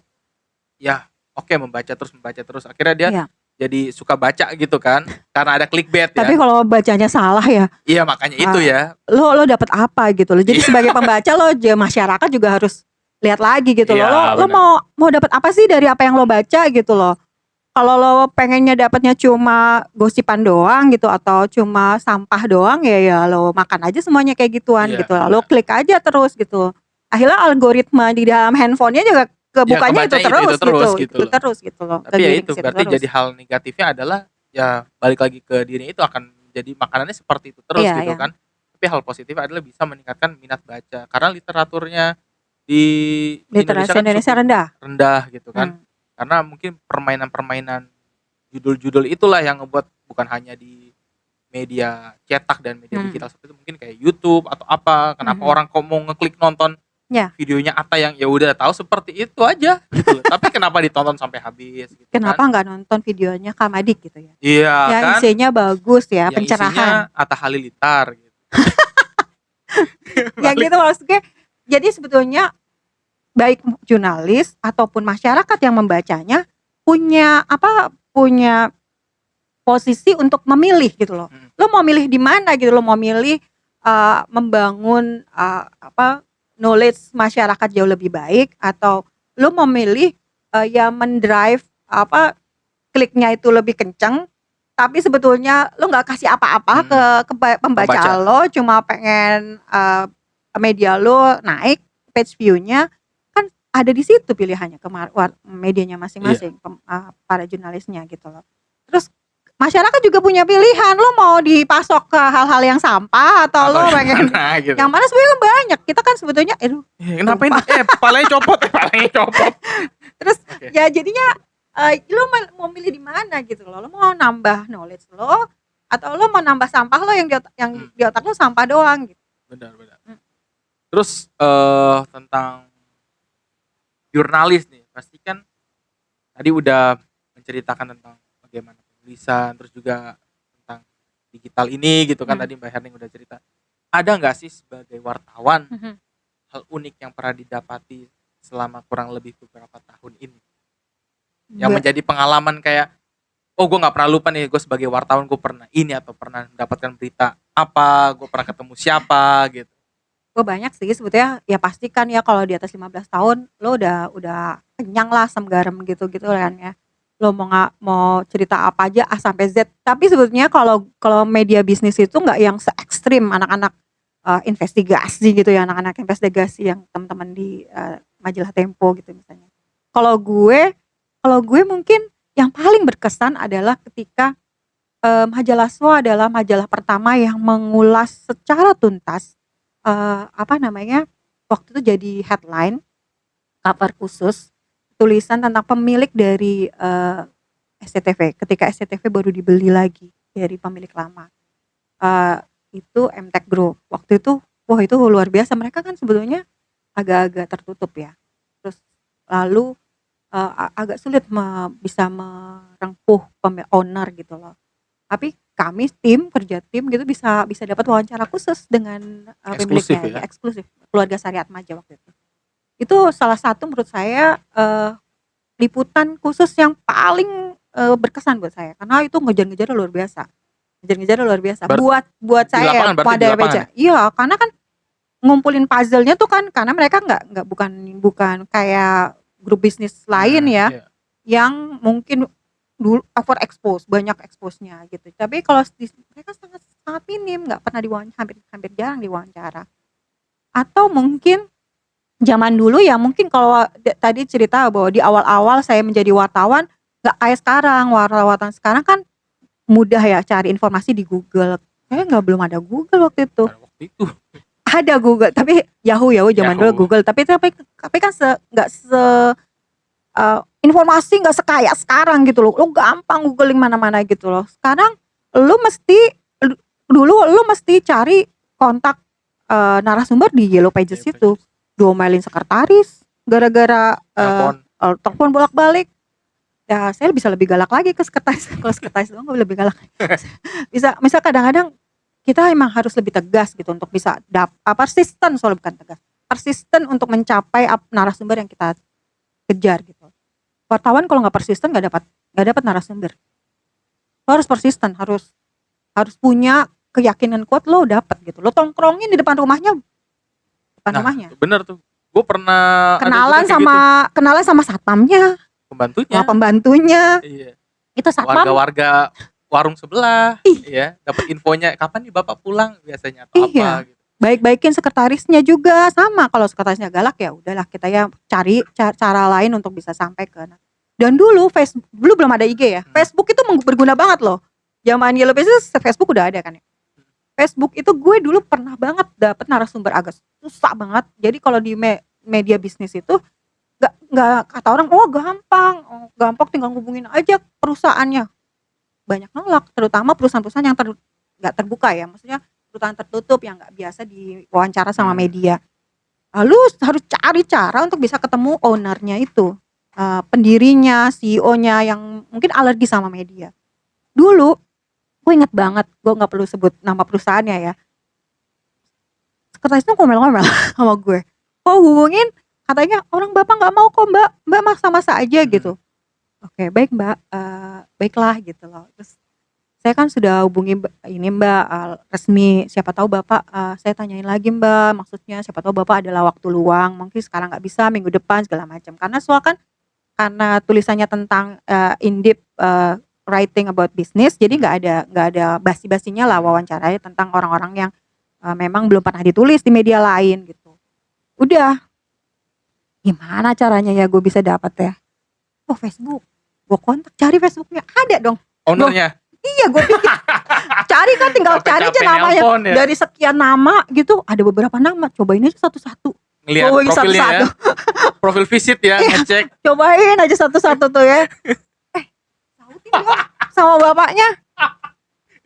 Speaker 2: ya oke, membaca terus. Akhirnya dia
Speaker 3: Iya.
Speaker 2: jadi suka baca gitu kan. Karena ada clickbait ya.
Speaker 3: Tapi kalau bacanya salah ya,
Speaker 2: Iya makanya itu ya.
Speaker 3: lo dapat apa gitu loh. Jadi sebagai pembaca lo, masyarakat juga harus lihat lagi gitu loh.
Speaker 2: Iya,
Speaker 3: Lo mau dapat apa sih dari apa yang lo baca gitu loh. Kalau lo pengennya dapatnya cuma gosipan doang gitu, atau cuma sampah doang, ya lo makan aja semuanya kayak gituan
Speaker 2: Iya,
Speaker 3: gitu.
Speaker 2: iya.
Speaker 3: Lo klik aja terus gitu. Akhirnya algoritma di dalam handphonenya juga kebukanya
Speaker 2: kebaca
Speaker 3: itu
Speaker 2: itu
Speaker 3: terus gitu loh.
Speaker 2: Tapi ya
Speaker 3: Kegiring
Speaker 2: itu
Speaker 3: ke situ
Speaker 2: berarti
Speaker 3: terus.
Speaker 2: jadi hal negatifnya adalah ya balik lagi ke dirinya, itu akan jadi makanannya seperti itu terus
Speaker 3: Iya,
Speaker 2: gitu
Speaker 3: iya.
Speaker 2: kan. Tapi hal positif adalah bisa meningkatkan minat baca karena literaturnya di
Speaker 3: Literasi Indonesia
Speaker 2: cukup
Speaker 3: rendah.
Speaker 2: rendah gitu kan. Karena mungkin permainan-permainan judul-judul itulah yang ngebuat bukan hanya di media cetak dan media digital seperti itu, mungkin kayak YouTube atau apa, kenapa orang kok mau ngeklik nonton
Speaker 3: Ya.
Speaker 2: videonya Atta yang ya udah tahu seperti itu aja gitu loh. Tapi kenapa ditonton sampai habis gitu
Speaker 3: Kenapa
Speaker 2: kan?
Speaker 3: nggak nonton videonya Kamadik gitu ya?
Speaker 2: Iya
Speaker 3: Ya
Speaker 2: kan?
Speaker 3: isinya bagus ya,
Speaker 2: Yang isinya
Speaker 3: pencerahan.
Speaker 2: Atta Halilintar gitu.
Speaker 3: Ya gitu maksud gue. Jadi sebetulnya baik jurnalis ataupun masyarakat yang membacanya punya posisi untuk memilih gitu loh. Lo mau milih di mana gitu, lo mau milih membangun knowledge masyarakat jauh lebih baik, atau lo mau milih yang mendrive kliknya itu lebih kenceng, tapi sebetulnya lo nggak kasih apa-apa ke pembaca lo, cuma pengen media lo naik page view-nya, kan ada di situ pilihannya ke medianya masing-masing, para jurnalisnya gitu loh. Terus masyarakat juga punya pilihan, lo mau dipasok ke hal-hal yang sampah atau lo pengen gitu. Yang mana sebenarnya banyak. Kita kan sebetulnya
Speaker 2: kenapa ini? Palanya copot.
Speaker 3: Terus ya jadinya lo mau milih di mana gitu loh. Lo mau nambah knowledge lo atau lo mau nambah sampah lo yang di otak lo sampah doang gitu.
Speaker 2: Benar. Terus tentang jurnalis nih, pasti kan tadi udah menceritakan tentang bagaimana tulisan, terus juga tentang digital ini gitu kan. Tadi Mbak Herning udah cerita. Ada nggak sih sebagai wartawan hal unik yang pernah didapati selama kurang lebih beberapa tahun ini, yang menjadi pengalaman kayak, oh gue nggak pernah lupa nih, gue sebagai wartawan gue pernah ini atau pernah mendapatkan berita apa, gue pernah ketemu siapa gitu.
Speaker 3: Gue banyak sih sebetulnya, ya pastikan ya kalau di atas 15 tahun lo udah kenyang lah asam garam gitu kan ya. Lo mau cerita apa aja A sampai Z. Tapi sebetulnya kalau media bisnis itu nggak yang se ekstrim anak-anak investigasi gitu ya, anak-anak investigasi yang teman-teman di majalah Tempo gitu misalnya. Kalau gue mungkin yang paling berkesan adalah ketika majalah SWO adalah majalah pertama yang mengulas secara tuntas waktu itu jadi headline cover khusus tulisan tentang pemilik dari SCTV ketika SCTV baru dibeli lagi dari pemilik lama, itu MTech Group. Waktu itu itu luar biasa, mereka kan sebetulnya agak-agak tertutup ya, terus lalu agak sulit bisa merengkuh owner gitu loh. Tapi kami kerja tim gitu bisa dapat wawancara khusus dengan pemiliknya, eksklusif Keluarga Syariat Maja waktu itu. Itu salah satu menurut saya liputan khusus yang paling berkesan buat saya, karena itu ngejar-ngejar luar biasa. Buat saya pada baca. Iya, karena kan ngumpulin puzzle-nya tuh kan, karena mereka nggak bukan kayak grup bisnis lain ya, yang mungkin dulu over expose, banyak expose-nya gitu. Tapi kalau mereka sangat minim, nggak pernah hampir jarang diwawancara. Atau mungkin zaman dulu ya, mungkin kalau tadi cerita bahwa di awal-awal saya menjadi wartawan nggak kayak sekarang. Wartawan sekarang kan mudah ya cari informasi di Google. Belum ada Google waktu itu. Ada Google, tapi Yahoo zaman dulu Google. Tapi kan nggak informasi nggak sekaya sekarang gitu loh. Lo gampang googling mana-mana gitu loh. Sekarang dulu lo mesti cari kontak narasumber di Yellow Pages itu, diomelin sekretaris gara-gara telepon bolak-balik. Ya saya bisa lebih galak lagi ke sekretaris. Kalau sekretaris doang gue lebih galak. Misal kadang-kadang kita emang harus lebih tegas gitu untuk bisa persisten, soalnya bukan tegas, persisten untuk mencapai narasumber yang kita kejar gitu. Wartawan kalau nggak persisten nggak dapat narasumber. Lo harus persisten, harus punya keyakinan kuat lo dapat gitu. Lo tongkrongin di depan rumahnya. Rumahnya.
Speaker 2: Bener tuh. Gue pernah
Speaker 3: kenalan sama satpamnya, pembantunya.
Speaker 2: Iya.
Speaker 3: Itu satpam.
Speaker 2: Warga warung sebelah, ya, dapat infonya kapan nih Bapak pulang biasanya atau apa gitu.
Speaker 3: Baik-baikin sekretarisnya juga sama. Kalau sekretarisnya galak ya udahlah, kita ya cari cara lain untuk bisa sampai ke. Dan dulu belum ada IG ya. Facebook itu berguna banget loh. Zaman Yellow Pages Facebook udah ada kan ya. Facebook itu gue dulu pernah banget dapet narasumber agak susah banget. Jadi kalau di media bisnis itu nggak kata orang gampang tinggal hubungin aja perusahaannya. Banyak nolak, terutama perusahaan-perusahaan yang nggak terbuka ya, maksudnya perusahaan tertutup yang nggak biasa diwawancara sama media. Lalu harus cari cara untuk bisa ketemu ownernya itu, pendirinya, CEO-nya yang mungkin alergi sama media. Dulu gue ingat banget, gue nggak perlu sebut nama perusahaannya ya. sekretaris tuh ngomel-ngomel sama gue. Kok hubungin, katanya orang bapak nggak mau kok mbak masa-masa aja gitu. Oke baik mbak, baiklah gitu loh. Terus saya kan sudah hubungi ini mbak, resmi, siapa tahu bapak, saya tanyain lagi mbak, maksudnya siapa tahu bapak adalah waktu luang, mungkin sekarang nggak bisa, minggu depan segala macam. Karena kan karena tulisannya tentang in depth writing about business, jadi nggak ada basi-basinya lah wawancaranya tentang orang-orang yang memang belum pernah ditulis di media lain gitu. Udah, gimana caranya ya gue bisa dapat ya? Oh Facebook, gue kontak, cari Facebooknya, ada dong.
Speaker 2: Ownernya.
Speaker 3: Iya gue pikir cari kan tinggal cari aja
Speaker 2: Capek-capek
Speaker 3: namanya
Speaker 2: nelpon ya.
Speaker 3: dari sekian nama gitu, ada beberapa nama, cobain aja satu-satu.
Speaker 2: Ngelihat
Speaker 3: Cobain
Speaker 2: profilnya ya. Profil visit ya, ngecek.
Speaker 3: Cobain aja satu-satu tuh ya. Sautin gua sama bapaknya.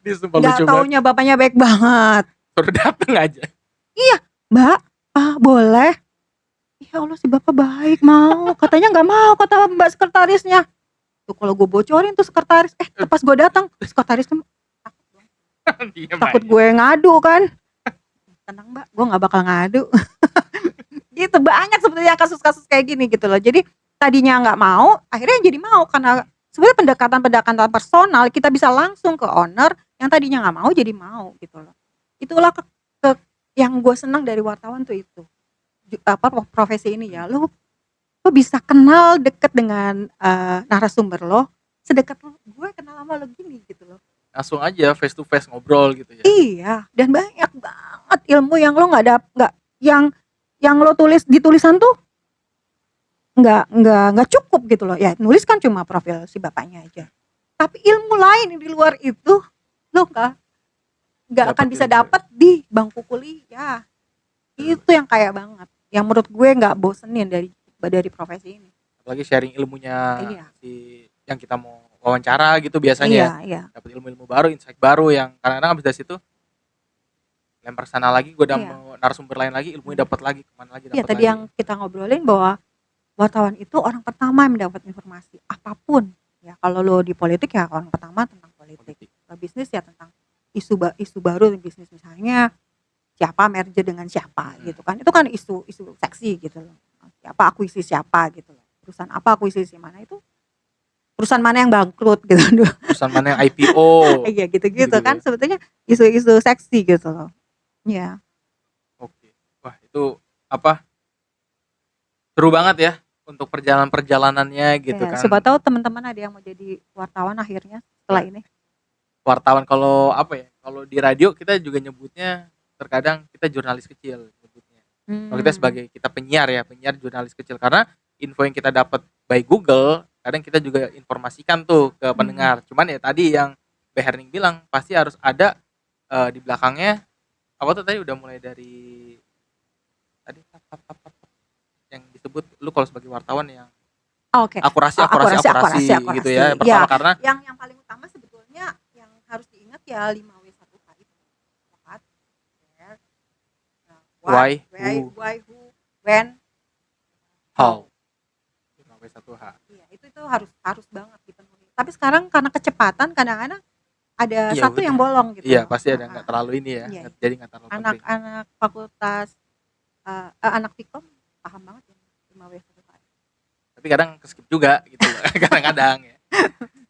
Speaker 2: Dia sumpah
Speaker 3: Gak
Speaker 2: lucu banget.
Speaker 3: taunya bapaknya baik banget.
Speaker 2: Suruh dateng aja.
Speaker 3: Mbak, boleh. Ya Allah si bapak baik mau. Katanya gak mau kata mbak sekretarisnya. Tuh kalau gue bocorin tuh sekretaris. Pas gue datang sekretarisnya
Speaker 2: Diem
Speaker 3: takut
Speaker 2: aja.
Speaker 3: gue ngadu kan. Tenang mbak, gue gak bakal ngadu. Gitu banyak sebetulnya kasus-kasus kayak gini gitu loh. Jadi tadinya gak mau, akhirnya jadi mau. Karena sebenarnya pendekatan personal kita bisa langsung ke owner, yang tadinya gak mau jadi mau gitu loh. Itulah yang gue senang dari wartawan tuh itu. Profesi ini ya, lo bisa kenal deket dengan narasumber lo, sedekat lo, gue kenal sama lo gini gitu loh.
Speaker 2: Langsung aja face to face ngobrol gitu ya.
Speaker 3: Iya, dan banyak banget ilmu yang lo nggak yang lo tulis di tulisan tuh nggak cukup gitu loh. Ya nulis kan cuma profil si bapaknya aja. Tapi ilmu lain di luar itu lo nggak akan bisa dapat di bangku kuliah. Itu yang kaya banget. Yang menurut gue nggak bosenin dari profesi ini.
Speaker 2: Apalagi sharing ilmunya
Speaker 3: Iya.
Speaker 2: si yang kita mau wawancara gitu biasanya.
Speaker 3: Iya.
Speaker 2: Dapat ilmu-ilmu baru, insight baru yang kadang-kadang habis dari situ lempar sana lagi, gue udah
Speaker 3: Iya.
Speaker 2: mau narasumber lain lagi, ilmunya dapat lagi, kemana lagi dapat
Speaker 3: Iya tadi
Speaker 2: lagi.
Speaker 3: yang kita ngobrolin bahwa wartawan itu orang pertama yang mendapat informasi apapun. Ya kalau lo di politik ya orang pertama tentang politik. Kalau bisnis ya tentang isu baru bisnis, misalnya siapa merger dengan siapa gitu kan. Itu kan isu seksi gitu loh. Siapa akuisisi siapa gitu loh. Perusahaan apa akuisisi mana itu. Perusahaan mana yang bangkrut gitu.
Speaker 2: Perusahaan mana yang IPO.
Speaker 3: Iya gitu-gitu
Speaker 2: Gitu-gitu.
Speaker 3: kan sebetulnya isu-isu seksi gitu loh. Ya.
Speaker 2: Oke. Wah, itu apa? Seru banget ya untuk perjalanannya gitu
Speaker 3: Ya,
Speaker 2: kan.
Speaker 3: siapa tahu teman-teman ada yang mau jadi wartawan akhirnya setelah ini.
Speaker 2: Wartawan kalau apa ya? Kalau di radio kita juga nyebutnya terkadang kita jurnalis kecil nyebutnya. Kalau kita sebagai penyiar jurnalis kecil, karena info yang kita dapat by Google, kadang kita juga informasikan tuh ke pendengar. Cuman ya tadi yang Mbak Herning bilang pasti harus ada di belakangnya apa tuh tadi udah mulai dari tadi yang disebut lu kalau sebagai wartawan yang
Speaker 3: Oke.
Speaker 2: akurasi gitu ya. Pertama
Speaker 3: Ya,
Speaker 2: karena
Speaker 3: yang paling utama sebetulnya yang harus diingat ya 5W1H itu. What, where,
Speaker 2: Why,
Speaker 3: who, when,
Speaker 2: how. 5W1H.
Speaker 3: Iya, itu harus banget dipenuhi. Tapi sekarang karena kecepatan kadang-kadang ada
Speaker 2: Iya,
Speaker 3: satu
Speaker 2: betul.
Speaker 3: yang bolong gitu.
Speaker 2: Iya, pasti ada nggak terlalu ini ya.
Speaker 3: Iya.
Speaker 2: Jadi nggak terlalu penting.
Speaker 3: Anak fakultas anak Vkom paham banget ya 5W1H.
Speaker 2: Tapi kadang keskip juga gitu loh. Kadang-kadang ya.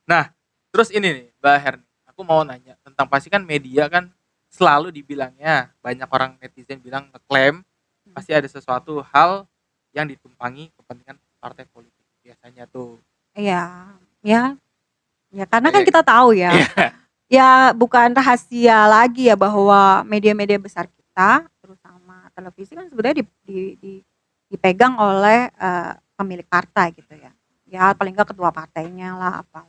Speaker 2: Nah, terus ini nih Mbak Herni, aku mau nanya tentang pasti kan media kan selalu dibilangnya banyak orang netizen bilang ngeklaim pasti ada sesuatu hal yang ditumpangi kepentingan partai politik biasanya tuh.
Speaker 3: Iya, ya karena kan kita tahu ya. Ya bukan rahasia lagi ya bahwa media-media besar kita, terutama televisi kan sebenarnya dipegang oleh pemilik partai gitu ya. Ya paling nggak ketua partainya lah apa.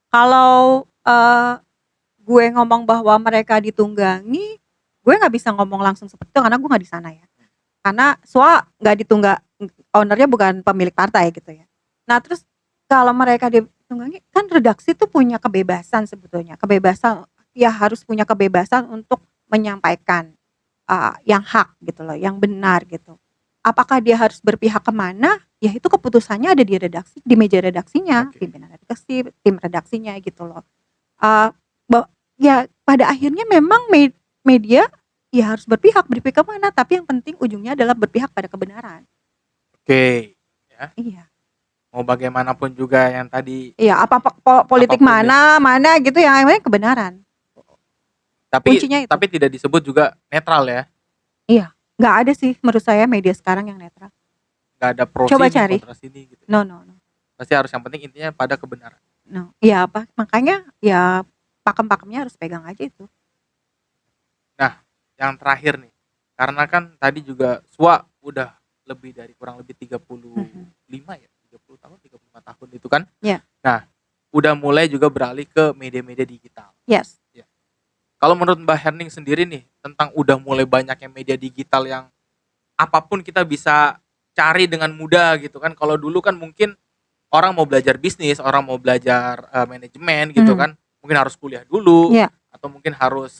Speaker 3: Kalau gue ngomong bahwa mereka ditunggangi, gue nggak bisa ngomong langsung seperti itu karena gue nggak di sana ya. Karena nggak ownernya bukan pemilik partai gitu ya. Nah terus kalau mereka ditunggangi kan redaksi tuh punya kebebasan sebetulnya, kebebasan ya harus punya kebebasan untuk menyampaikan yang hak gitu loh, yang benar gitu. Apakah dia harus berpihak kemana? Ya itu keputusannya ada di redaksi, di meja redaksinya, pimpinan redaksi, tim redaksinya gitu loh. Ya pada akhirnya memang media ya harus berpihak ke mana, tapi yang penting ujungnya adalah berpihak pada kebenaran.
Speaker 2: Oke, ya.
Speaker 3: Iya.
Speaker 2: Mau bagaimanapun juga yang tadi
Speaker 3: Iya, politik
Speaker 2: apapun deh.
Speaker 3: mana gitu yang namanya kebenaran. Kuncinya itu.
Speaker 2: Tapi tidak disebut juga netral ya.
Speaker 3: Iya, nggak ada sih menurut saya media sekarang yang netral.
Speaker 2: Nggak ada pro
Speaker 3: Coba
Speaker 2: sini,
Speaker 3: cari.
Speaker 2: kontra sini gitu.
Speaker 3: No.
Speaker 2: Pasti harus yang penting intinya pada kebenaran.
Speaker 3: No. Iya apa? Makanya ya pakem-pakemnya harus pegang aja itu.
Speaker 2: Nah, yang terakhir nih. Karena kan tadi juga SWA udah lebih dari kurang lebih 35 ya, 30 tahun, 35 tahun itu kan.
Speaker 3: Iya.
Speaker 2: Nah, udah mulai juga beralih ke media-media digital.
Speaker 3: Yes.
Speaker 2: Ya. Kalau menurut Mbak Herning sendiri nih, tentang udah mulai banyaknya media digital yang apapun kita bisa cari dengan mudah gitu kan. Kalau dulu kan mungkin orang mau belajar bisnis, orang mau belajar manajemen gitu kan, mungkin harus kuliah dulu,
Speaker 3: Iya.
Speaker 2: atau mungkin harus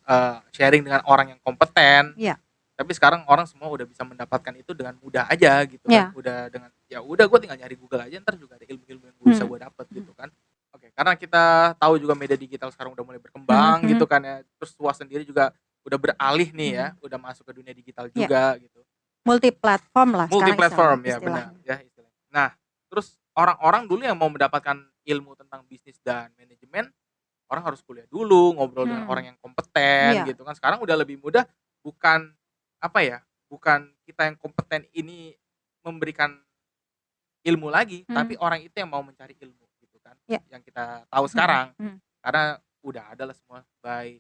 Speaker 2: sharing dengan orang yang kompeten.
Speaker 3: Iya.
Speaker 2: Tapi sekarang orang semua udah bisa mendapatkan itu dengan mudah aja gitu kan.
Speaker 3: Iya.
Speaker 2: Udah dengan ya udah gue tinggal nyari Google aja, ntar juga ada ilmu-ilmu yang bisa gue dapet gitu kan. Oke, karena kita tahu juga media digital sekarang udah mulai berkembang gitu kan ya. Terus SWA sendiri juga udah beralih nih ya, udah masuk ke dunia digital juga gitu.
Speaker 3: Multi platform lah
Speaker 2: Multi
Speaker 3: sekarang
Speaker 2: platform ya,
Speaker 3: istilahnya.
Speaker 2: benar ya istilahnya. Nah, terus orang-orang dulu yang mau mendapatkan ilmu tentang bisnis dan manajemen, orang harus kuliah dulu, ngobrol dengan orang yang kompeten
Speaker 3: Iya.
Speaker 2: gitu kan. Sekarang udah lebih mudah, bukan apa ya, bukan kita yang kompeten ini memberikan ilmu lagi, tapi orang itu yang mau mencari ilmu gitu kan.
Speaker 3: Iya.
Speaker 2: Yang kita tahu sekarang. Karena udah ada lah semua by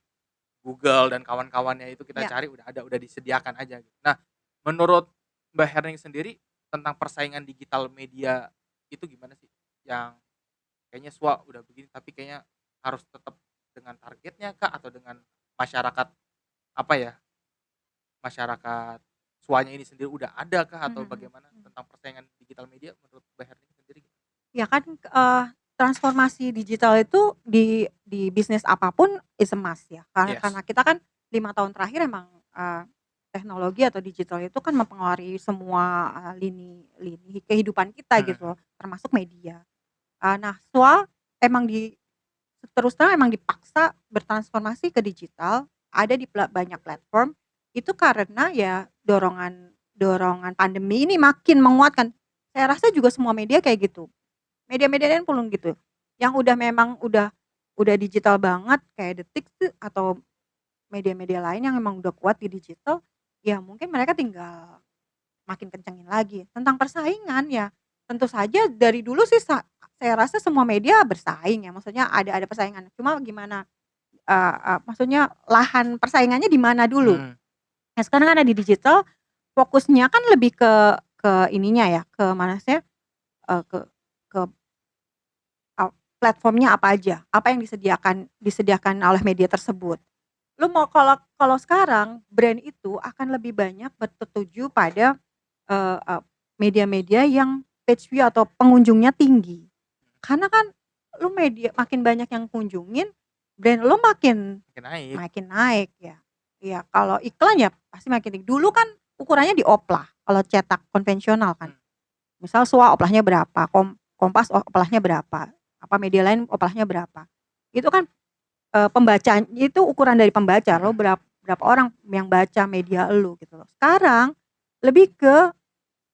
Speaker 2: Google dan kawan-kawannya itu kita
Speaker 3: Iya.
Speaker 2: cari udah ada, udah disediakan aja gitu. Nah, menurut Mbak Herning sendiri tentang persaingan digital media itu gimana sih? Yang kayaknya SWA udah begini tapi kayaknya harus tetap dengan targetnya kah, atau dengan masyarakat apa ya? Masyarakat SWA-nya ini sendiri udah ada kah, atau bagaimana tentang persaingan digital media menurut Mbak Herning sendiri?
Speaker 3: Ya kan transformasi digital itu di bisnis apapun is a must ya.
Speaker 2: Yes.
Speaker 3: Karena kita kan 5 tahun terakhir emang teknologi atau digital itu kan mempengaruhi semua lini kehidupan kita gitu loh, termasuk media. Nah, SWA emang terus terang emang dipaksa bertransformasi ke digital, ada di banyak platform, itu karena ya dorongan pandemi ini makin menguatkan. Saya rasa juga semua media kayak gitu. Media-media lain pun gitu. Yang udah memang udah digital banget kayak Detik atau media-media lain yang memang udah kuat di digital, ya mungkin mereka tinggal makin kencengin lagi. Tentang persaingan ya tentu saja dari dulu sih saya rasa semua media bersaing ya, maksudnya ada persaingan. Cuma gimana maksudnya lahan persaingannya di mana dulu. Nah, sekarang ada di digital, fokusnya kan lebih ke ininya ya, ke mana sih? Ke platformnya apa aja, apa yang disediakan oleh media tersebut. Lu mau kalau sekarang brand itu akan lebih banyak bertuju pada media-media yang page view atau pengunjungnya tinggi. Karena kan lu media makin banyak yang kunjungin, brand lu makin naik ya. Iya, kalau iklan ya pasti makin tinggi. Dulu kan ukurannya di oplah, kalau cetak konvensional kan. Misal SWA oplahnya berapa, Kompas oplahnya berapa, apa media lain oplahnya berapa. Itu kan pembacaan itu ukuran dari pembaca, lo berapa orang yang baca media lo gitu loh. Sekarang lebih ke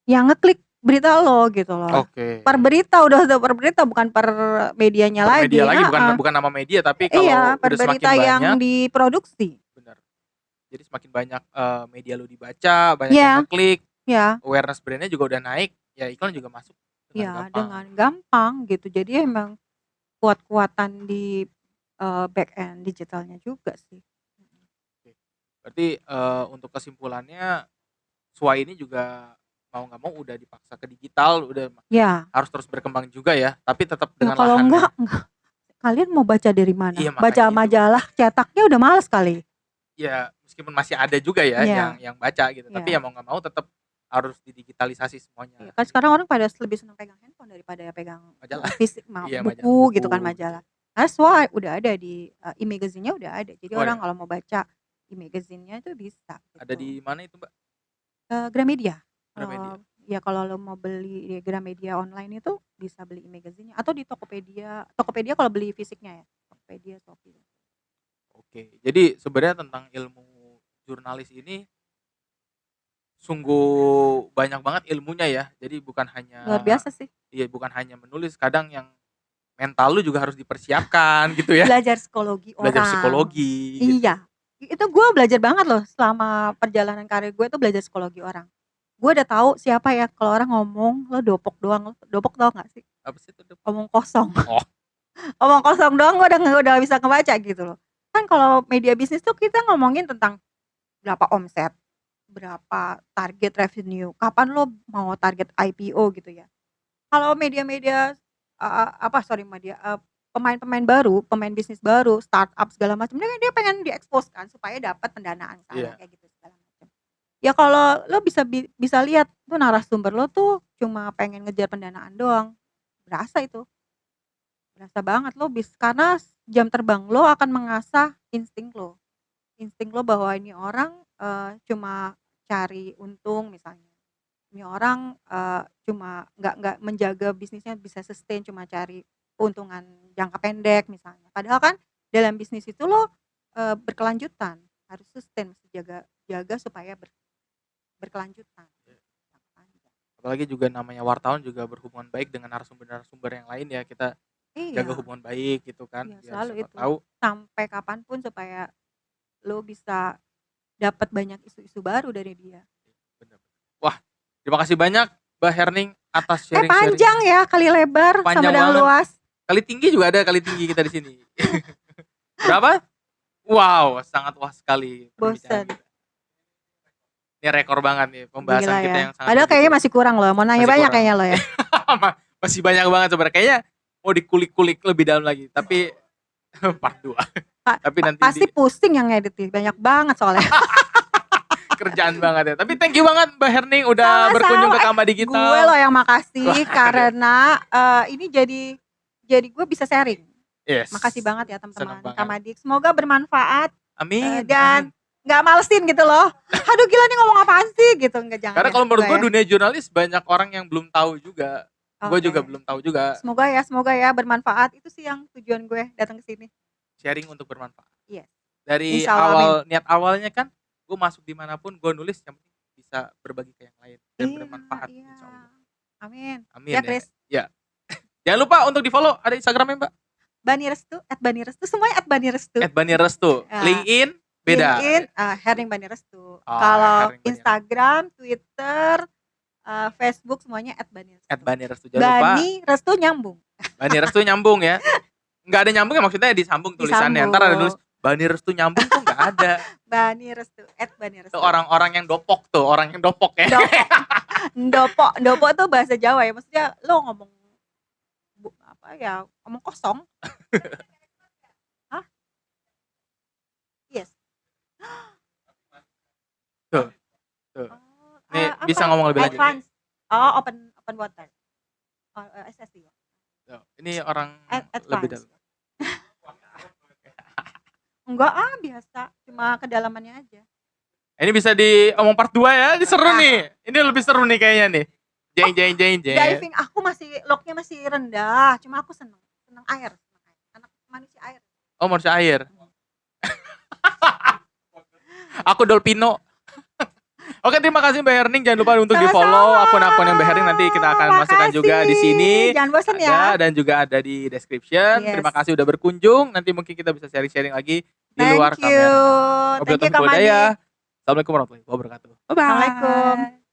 Speaker 3: yang ngeklik berita lo gitu loh. Per berita udah per berita bukan per medianya
Speaker 2: per
Speaker 3: lagi.
Speaker 2: Media lagi bukan nama media, tapi kalau
Speaker 3: iya, per
Speaker 2: udah semakin
Speaker 3: berita yang
Speaker 2: banyak
Speaker 3: diproduksi.
Speaker 2: benar. Jadi semakin banyak media lo dibaca, banyak yang ngeklik, awareness brandnya juga udah naik, ya iklan juga masuk
Speaker 3: dengan gampang gitu. Jadi emang kuat-kuatan di back end digitalnya juga sih.
Speaker 2: Berarti untuk kesimpulannya SWA ini juga mau nggak mau udah dipaksa ke digital, udah harus terus berkembang juga ya, tapi tetap dengan
Speaker 3: kalau
Speaker 2: lahannya.
Speaker 3: enggak kalian mau baca dari mana?
Speaker 2: Iya,
Speaker 3: baca majalah cetaknya udah males kali.
Speaker 2: Ya meskipun masih ada juga ya yang baca gitu, tapi ya mau nggak mau tetap harus didigitalisasi semuanya.
Speaker 3: Kan sekarang orang pada lebih senang pegang handphone daripada pegang
Speaker 2: majalah
Speaker 3: fisik, buku gitu kan majalah. Nah, SWA udah ada di e-magazine-nya udah ada. Jadi orang kalau mau baca e-magazine-nya itu bisa. Gitu.
Speaker 2: Ada di mana itu, Mbak?
Speaker 3: Gramedia.
Speaker 2: Gramedia.
Speaker 3: Ya kalau lo mau beli di Gramedia online itu bisa beli e-magazine-nya atau di Tokopedia. Tokopedia kalau beli fisiknya ya. Tokopedia, Shopee.
Speaker 2: Oke. Jadi sebenarnya tentang ilmu jurnalis ini sungguh banyak banget ilmunya ya. Jadi bukan hanya
Speaker 3: Luar biasa sih.
Speaker 2: Iya, bukan hanya menulis, kadang yang mental lu juga harus dipersiapkan gitu ya.
Speaker 3: Belajar psikologi
Speaker 2: Belajar
Speaker 3: orang.
Speaker 2: psikologi gitu.
Speaker 3: Iya. Itu gue belajar banget loh selama perjalanan karir gue tuh belajar psikologi orang. Gue udah tahu siapa ya kalau orang ngomong lo dopok doang. Dopok tau gak sih?
Speaker 2: Apa sih itu?
Speaker 3: Omong kosong.
Speaker 2: Oh.
Speaker 3: Omong kosong doang gue udah bisa ngebaca gitu loh. Kan kalau media bisnis tuh kita ngomongin tentang berapa omset, berapa target revenue, kapan lo mau target IPO gitu ya. Kalau media-media pemain-pemain baru, pemain bisnis baru, startup segala macam, dia pengen diekspos kan supaya dapat pendanaan misalnya kayak gitu segala macam. Ya kalau lo bisa lihat tuh narasumber lo tuh cuma pengen ngejar pendanaan doang, berasa itu, berasa banget lo karena jam terbang lo akan mengasah insting lo bahwa ini orang cuma cari untung misalnya. Ini orang cuma nggak menjaga bisnisnya bisa sustain, cuma cari keuntungan jangka pendek misalnya. Padahal kan dalam bisnis itu lo berkelanjutan, harus sustain, mesti jaga supaya berkelanjutan.
Speaker 2: Apalagi juga namanya wartawan juga berhubungan baik dengan narasumber-narasumber yang lain ya, kita jaga hubungan baik gitu kan.
Speaker 3: Iya,
Speaker 2: Biar
Speaker 3: selalu
Speaker 2: siapa
Speaker 3: itu.
Speaker 2: tahu
Speaker 3: Sampai kapanpun supaya lo bisa dapat banyak isu-isu baru dari dia.
Speaker 2: bener. Wah, terima kasih banyak Mbak Herning atas sharing-sharing.
Speaker 3: Panjang ya, kali lebar
Speaker 2: Panjang
Speaker 3: sama dengan
Speaker 2: banget.
Speaker 3: luas.
Speaker 2: Kali tinggi juga ada, kali tinggi kita di sini. Berapa? Wow, sangat luas sekali perbincangan
Speaker 3: Bosan.
Speaker 2: kita. Ini rekor banget nih pembahasan
Speaker 3: Gila
Speaker 2: kita
Speaker 3: ya.
Speaker 2: yang sangat
Speaker 3: Padahal kayaknya
Speaker 2: begitu.
Speaker 3: masih kurang loh. Mau nanya
Speaker 2: Masih
Speaker 3: banyak
Speaker 2: kurang.
Speaker 3: kayaknya lo ya.
Speaker 2: Masih banyak banget sebenarnya. Kayaknya mau dikulik-kulik lebih dalam lagi. Tapi part 2. Tapi nanti
Speaker 3: Pasti pusing yang ngedit nih. Banyak banget soalnya.
Speaker 2: kerjaan banget ya. Tapi thank you banget Mbak Herning udah
Speaker 3: Sama-sama.
Speaker 2: berkunjung ke Kamar Digital.
Speaker 3: Gue loh yang makasih
Speaker 2: Wah,
Speaker 3: karena ini jadi gue bisa sharing.
Speaker 2: Yes.
Speaker 3: Makasih banget ya
Speaker 2: Seneng
Speaker 3: teman-teman
Speaker 2: banget.
Speaker 3: Kamadik. Semoga bermanfaat
Speaker 2: Amin.
Speaker 3: dan
Speaker 2: amin.
Speaker 3: nggak malesin gitu loh. Aduh gila nih ngomong apaan sih gitu. Nggak, jangan
Speaker 2: Karena
Speaker 3: ya,
Speaker 2: kalau menurut
Speaker 3: enggak
Speaker 2: gue dunia jurnalis banyak orang yang belum tahu juga. Gue
Speaker 3: Oke.
Speaker 2: juga belum tahu juga.
Speaker 3: Semoga ya bermanfaat. Itu sih yang tujuan gue datang ke sini.
Speaker 2: Sharing untuk bermanfaat.
Speaker 3: Yes.
Speaker 2: Dari
Speaker 3: Insya Allah,
Speaker 2: niat awalnya kan gue masuk dimanapun gue nulis yang penting bisa berbagi ke yang lain dan bermanfaat.
Speaker 3: Iya.
Speaker 2: Insya Allah.
Speaker 3: Amin.
Speaker 2: Amin
Speaker 3: Ya, Chris.
Speaker 2: Ya. Jangan lupa untuk di follow, ada Instagramnya Mbak.
Speaker 3: Bani Restu, semuanya @Bani Restu.
Speaker 2: @Bani-Restu. LinkedIn beda.
Speaker 3: LinkedIn, Herning Bani Restu.
Speaker 2: Oh,
Speaker 3: Kalau
Speaker 2: Herning Bani Restu.
Speaker 3: Instagram, Twitter, Facebook semuanya @Bani Restu.
Speaker 2: @Bani-Restu. Jangan lupa.
Speaker 3: Bani Restu nyambung.
Speaker 2: Bani Restu nyambung ya. Nggak ada nyambung ya, maksudnya disambung tulisannya. Ntar ada tulis Bani Restu nyambung tuh nggak ada.
Speaker 3: Bani Restu, @Bani Restu.
Speaker 2: Itu orang-orang yang dopok tuh, orang yang dopok ya.
Speaker 3: Ndopo tuh bahasa Jawa ya. Maksudnya lo ngomong ngomong kosong. Hah? Yes.
Speaker 2: Tuh. Nih bisa ngomong lebih lanjut.
Speaker 3: Advance. Oh, open water. SSD.
Speaker 2: Tuh, ini orang
Speaker 3: Advance.
Speaker 2: lebih dalam.
Speaker 3: Enggak biasa, cuma kedalamannya aja.
Speaker 2: Ini bisa diomong part 2 ya, ini seru nih. Ini lebih seru nih kayaknya nih. Jeng.
Speaker 3: Diving aku lognya masih rendah, cuma aku seneng air. Anak manusia air.
Speaker 2: Oh, manusia air. Aku Dolpino. Oke, terima kasih Mbak Herning. Jangan lupa untuk di follow akun-akun yang Mbak Herning, nanti kita akan masukkan juga di sini.
Speaker 3: Jangan bosan ya.
Speaker 2: Dan juga ada di description.
Speaker 3: Yes.
Speaker 2: Terima kasih udah berkunjung. Nanti mungkin kita bisa sharing-sharing lagi di luar
Speaker 3: Thank you.
Speaker 2: kamera.
Speaker 3: Thank you Kak Madi.
Speaker 2: Assalamualaikum warahmatullahi wabarakatuh. Bye-bye.
Speaker 3: Assalamualaikum.